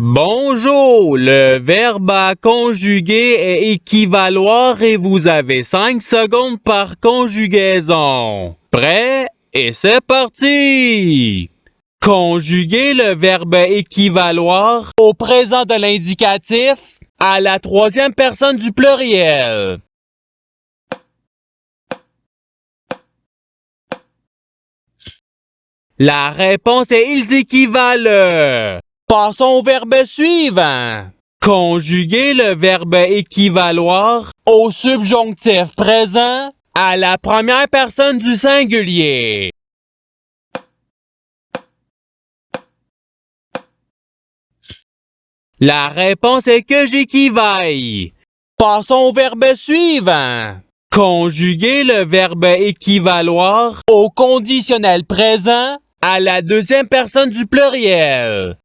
Bonjour, le verbe à conjuguer est équivaloir et vous avez 5 secondes par conjugaison. Prêt? Et c'est parti! Conjuguer le verbe équivaloir au présent de l'indicatif à la troisième personne du pluriel. La réponse est ils équivalent. Passons au verbe suivant. Conjuguer le verbe équivaloir au subjonctif présent à la première personne du singulier. La réponse est que j'équivaille. Passons au verbe suivant. Conjuguer le verbe équivaloir au conditionnel présent à la deuxième personne du pluriel.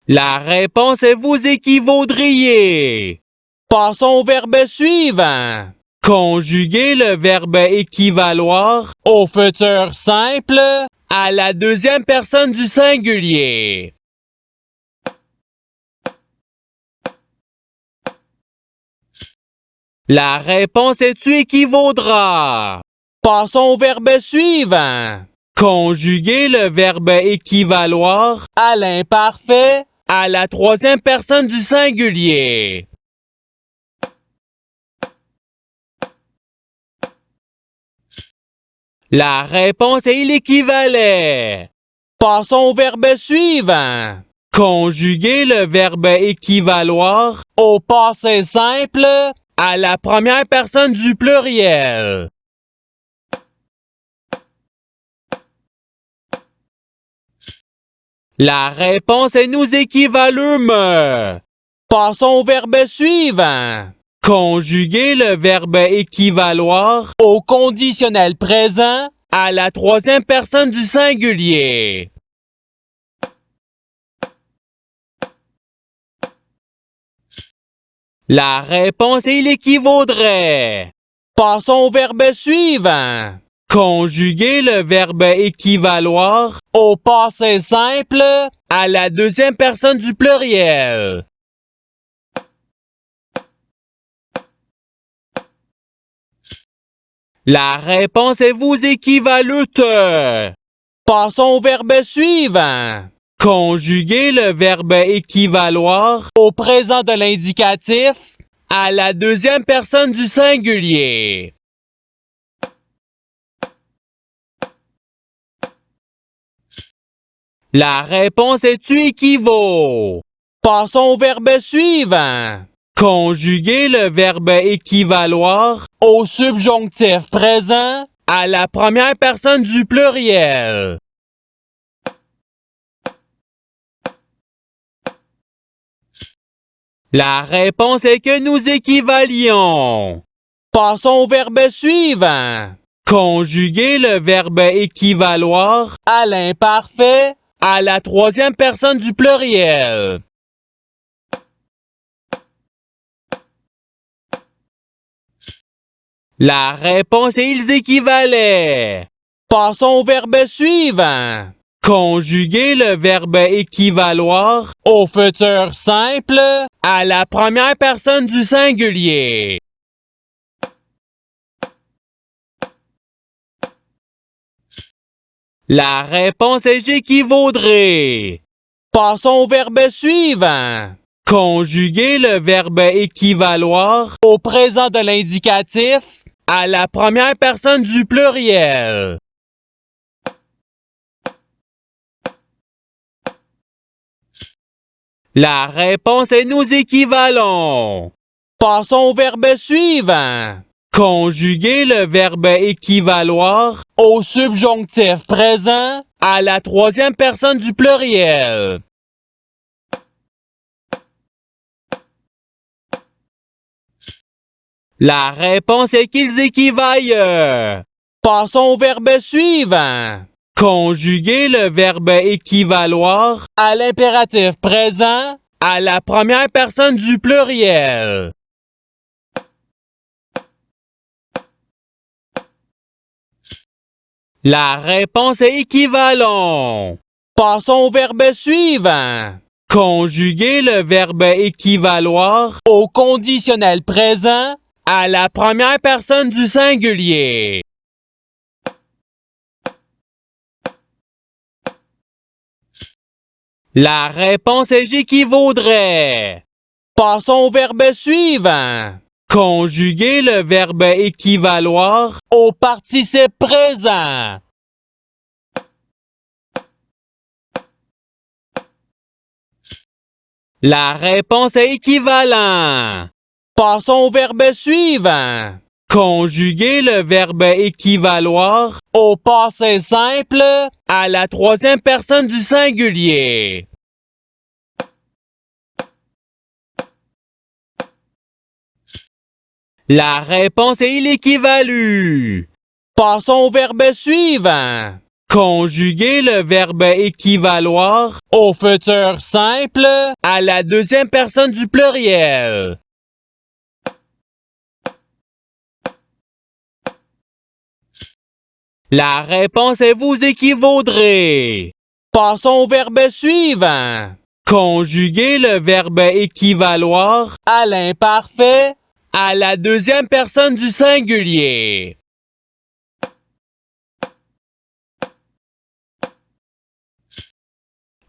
La réponse est vous équivaudriez. Passons au verbe suivant. Conjuguer le verbe équivaloir au futur simple à la deuxième personne du singulier. La réponse est tu équivaudra. Passons au verbe suivant. Conjuguer le verbe équivaloir à l'imparfait à la troisième personne du singulier. La réponse est il équivalait. Passons au verbe suivant. Conjuguer le verbe équivaloir au passé simple à la première personne du pluriel. La réponse est nous équivalûmes. Passons au verbe suivant. Conjuguer le verbe équivaloir au conditionnel présent à la troisième personne du singulier. La réponse est il équivaudrait. Passons au verbe suivant. Conjuguer le verbe équivaloir au passé simple à la deuxième personne du pluriel. La réponse est vous équivalute. Passons au verbe suivant. Conjuguer le verbe équivaloir au présent de l'indicatif à la deuxième personne du singulier. La réponse est tu équivaut. Passons au verbe suivant. Conjuguer le verbe équivaloir au subjonctif présent à la première personne du pluriel. La réponse est que nous équivalions. Passons au verbe suivant. Conjuguer le verbe équivaloir à l'imparfait à la troisième personne du pluriel. La réponse est ils équivalaient. Passons au verbe suivant. Conjuguer le verbe équivaloir au futur simple à la première personne du singulier. La réponse est j'équivaudrai. Passons au verbe suivant. Conjuguer le verbe équivaloir au présent de l'indicatif à la première personne du pluriel. La réponse est nous équivalons. Passons au verbe suivant. Conjuguer le verbe équivaloir au subjonctif présent à la troisième personne du pluriel. La réponse est qu'ils équivaillent. Passons au verbe suivant. Conjuguer le verbe équivaloir à l'impératif présent à la première personne du pluriel. La réponse est équivalent. Passons au verbe suivant. Conjuguer le verbe équivaloir au conditionnel présent à la première personne du singulier. La réponse est j'équivaudrais. Passons au verbe suivant. Conjuguer le verbe équivaloir au participe présent. La réponse est équivalent. Passons au verbe suivant. Conjuguer le verbe équivaloir au passé simple à la troisième personne du singulier. La réponse est il équivalue. Passons au verbe suivant. Conjuguer le verbe équivaloir au futur simple à la deuxième personne du pluriel. La réponse est vous équivaudrez. Passons au verbe suivant. Conjuguer le verbe équivaloir à l'imparfait à la deuxième personne du singulier.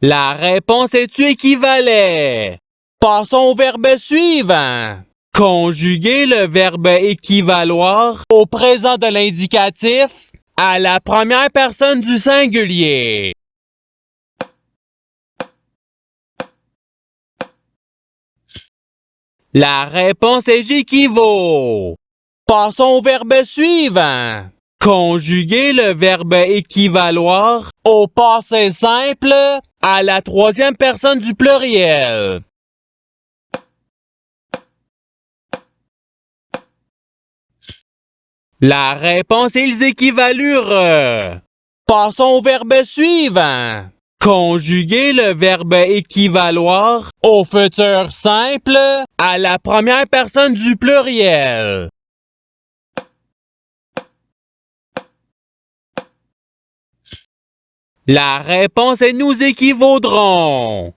La réponse est tu équivalait. Passons au verbe suivant. Conjuguer le verbe équivaloir au présent de l'indicatif à la première personne du singulier. La réponse est j'équivaut. Passons au verbe suivant. Conjuguer le verbe équivaloir au passé simple à la troisième personne du pluriel. La réponse est ils équivalurent. Passons au verbe suivant. Conjuguer le verbe équivaloir au futur simple à la première personne du pluriel. La réponse est nous équivaudrons.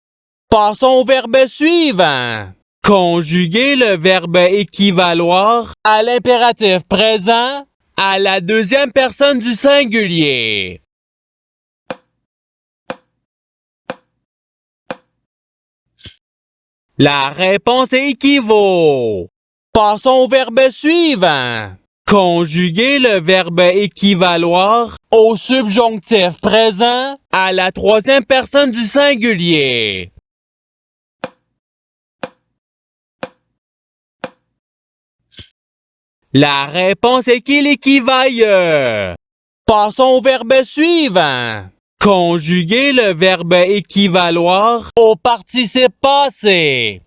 Passons au verbe suivant. Conjuguer le verbe équivaloir à l'impératif présent à la deuxième personne du singulier. La réponse est équivaut. Passons au verbe suivant. Conjuguer le verbe équivaloir au subjonctif présent à la troisième personne du singulier. La réponse est qu'il équivaille. Passons au verbe suivant. Conjuguer le verbe équivaloir au participe passé.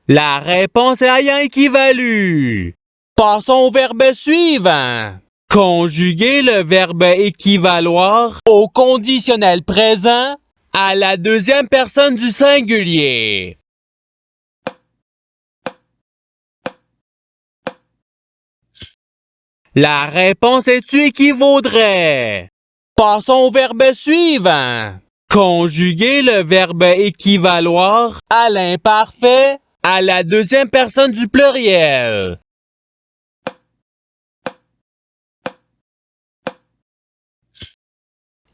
La réponse est ayant équivalu. Passons au verbe suivant. Conjuguer le verbe équivaloir au conditionnel présent à la deuxième personne du singulier. La réponse est tu équivaudrait. Passons au verbe suivant. Conjuguer le verbe équivaloir à l'imparfait à la deuxième personne du pluriel.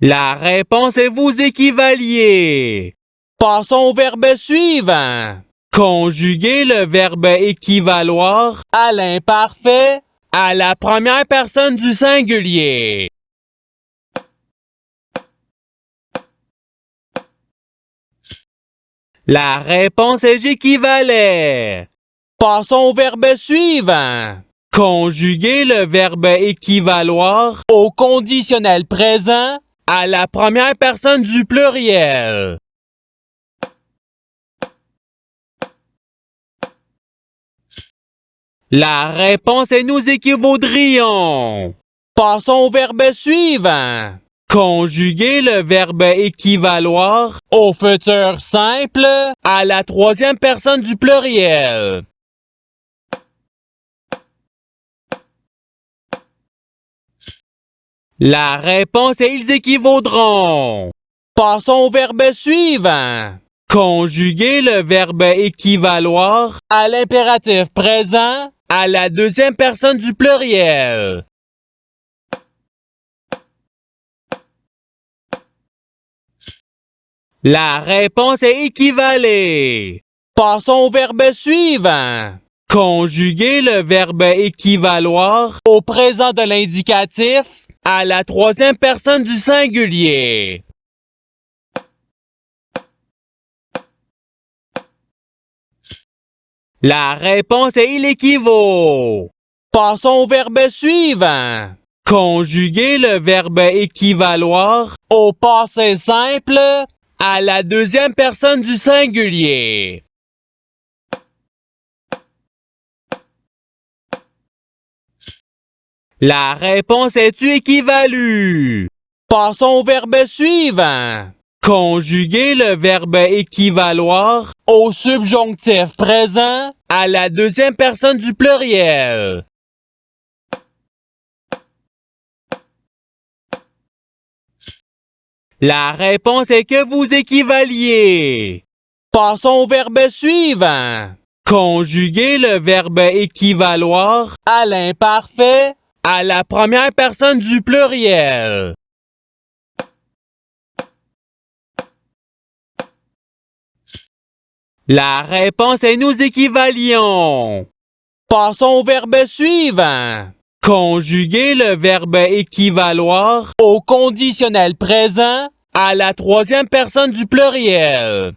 La réponse est vous équivaliez. Passons au verbe suivant. Conjuguer le verbe équivaloir à l'imparfait à la première personne du singulier. La réponse est j'équivalais. Passons au verbe suivant. Conjuguer le verbe équivaloir au conditionnel présent à la première personne du pluriel. La réponse est nous équivaudrions. Passons au verbe suivant. Conjuguer le verbe équivaloir au futur simple à la troisième personne du pluriel. La réponse est ils équivaudront. Passons au verbe suivant. Conjuguer le verbe équivaloir à l'impératif présent à la deuxième personne du pluriel. La réponse est équivaler. Passons au verbe suivant. Conjuguer le verbe équivaloir au présent de l'indicatif à la troisième personne du singulier. La réponse est il équivaut. Passons au verbe suivant. Conjuguer le verbe équivaloir au passé simple à la deuxième personne du singulier. La réponse est tu équivalu. Passons au verbe suivant. Conjuguer le verbe équivaloir au subjonctif présent à la deuxième personne du pluriel. La réponse est que vous équivaliez. Passons au verbe suivant. Conjuguer le verbe équivaloir à l'imparfait à la première personne du pluriel. La réponse est nous équivalions. Passons au verbe suivant. Conjuguer le verbe équivaloir au conditionnel présent à la troisième personne du pluriel.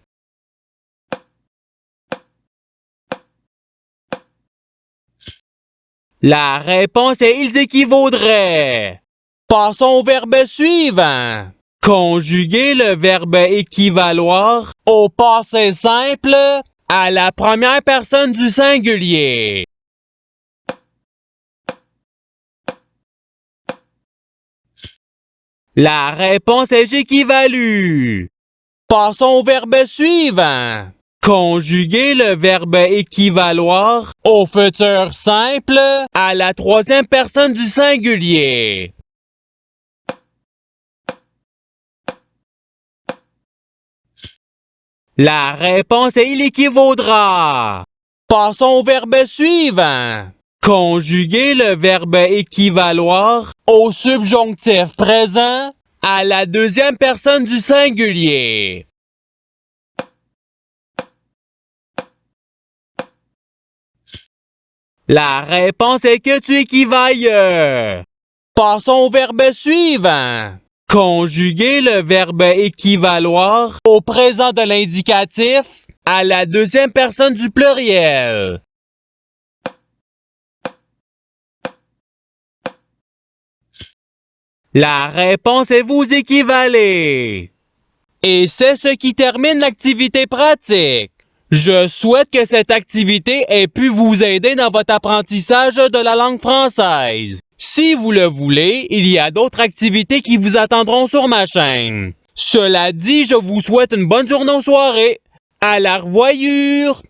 La réponse est ils équivaudraient. Passons au verbe suivant. Conjuguer le verbe équivaloir au passé simple à la première personne du singulier. La réponse est j'équivalue. Passons au verbe suivant. Conjuguer le verbe équivaloir au futur simple à la troisième personne du singulier. La réponse est il équivaudra. Passons au verbe suivant. Conjuguer le verbe équivaloir au subjonctif présent à la deuxième personne du singulier. La réponse est que tu équivailles. Passons au verbe suivant. Conjuguer le verbe équivaloir au présent de l'indicatif à la deuxième personne du pluriel. La réponse est vous équivalez. Et c'est ce qui termine l'activité pratique. Je souhaite que cette activité ait pu vous aider dans votre apprentissage de la langue française. Si vous le voulez, il y a d'autres activités qui vous attendront sur ma chaîne. Cela dit, je vous souhaite une bonne journée ou soirée. À la revoyure!